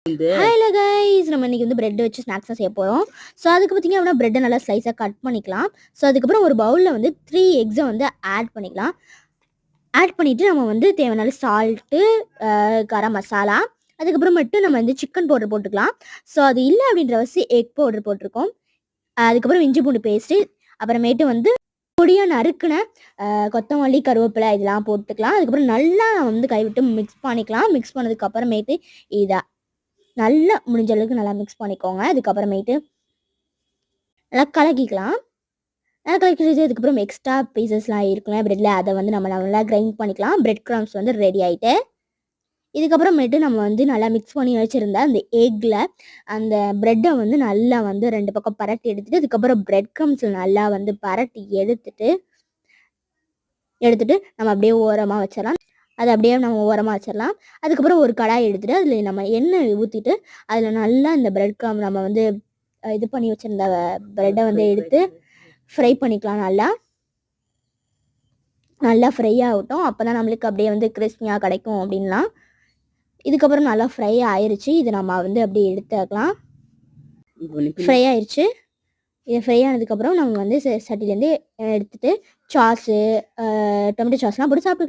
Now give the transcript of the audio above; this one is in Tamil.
ஹலோ கைஸ், நம்ம இன்னைக்கு வந்து பிரெட் வச்சு ஸ்நாக்ஸ் தான் செய்ய போகிறோம். ஸோ அதுக்கு பார்த்தீங்க அப்படின்னா பிரெட்டை நல்லா ஸ்லைஸாக கட் பண்ணிக்கலாம். ஸோ அதுக்கப்புறம் ஒரு பவுலில் வந்து 3 எக்ஸை வந்து ஆட் பண்ணிக்கலாம். ஆட் பண்ணிவிட்டு நம்ம வந்து தேவையான சால்ட்டு, கரம் மசாலா, அதுக்கப்புறமேட்டு நம்ம வந்து சிக்கன் பவுடர் போட்டுக்கலாம். ஸோ அது இல்லை அப்படின்ற வச்சு எக் பவுடர் போட்டிருக்கோம். அதுக்கப்புறம் இஞ்சி பூண்டு பேஸ்ட்டு, அப்புறமேட்டு வந்து பொடியாக நறுக்குன கொத்தமல்லி, கருவேப்பிலை இதெல்லாம் போட்டுக்கலாம். அதுக்கப்புறம் நல்லா வந்து கைவிட்டு மிக்ஸ் பண்ணிக்கலாம். மிக்ஸ் பண்ணதுக்கு அப்புறமேட்டு இதை நல்லா முடிஞ்ச அளவுக்கு நல்லா மிக்ஸ் பண்ணிக்கோங்க. அதுக்கப்புறமேட்டு நல்லா கலக்கிக்கலாம். நல்லா கலக்கிட்டு அதுக்கப்புறம் எக்ஸ்ட்ரா பீசஸ்லாம் இருக்குல்ல ப்ரெட்டில், அதை வந்து நம்ம நல்லா கிரைண்ட் பண்ணிக்கலாம். பிரெட் க்ரம்ஸ் வந்து ரெடி ஆகிட்டு இதுக்கப்புறமேட்டு நம்ம வந்து நல்லா மிக்ஸ் பண்ணி வச்சுருந்த அந்த எக்கில் அந்த ப்ரெட்டை வந்து நல்லா வந்து 2 பக்கம் பரட்டி எடுத்துகிட்டு அதுக்கப்புறம் பிரெட் க்ரம்ஸில் நல்லா வந்து பரட்டி எடுத்துட்டு நம்ம அப்படியே ஓரமாக வச்சிடலாம். அதை அப்படியே நம்ம ஓரமாக வச்சிடலாம். அதுக்கப்புறம் ஒரு கடாய் எடுத்துகிட்டு அதில் நம்ம எண்ணெய் ஊற்றிட்டு அதில் நல்லா இந்த பிரெட் க்ரம் நம்ம வந்து இது பண்ணி வச்சுருந்த ப்ரெட்டை வந்து எடுத்து ஃப்ரை பண்ணிக்கலாம். நல்லா ஃப்ரை ஆகட்டும். அப்போ தான் நம்மளுக்கு அப்படியே வந்து கிறிஸ்பியாக கிடைக்கும் அப்படின்லாம். இதுக்கப்புறம் நல்லா ஃப்ரை ஆயிடுச்சு. இதை நம்ம வந்து அப்படியே எடுத்துக்கலாம். ஃப்ரை ஆயிடுச்சு. இது ஃப்ரை ஆனதுக்கப்புறம் நம்ம வந்து சட்டிலேருந்து எடுத்துகிட்டு சாஸு, டொமேட்டோ சாஸ்லாம் போட்டு சாப்பிட்டு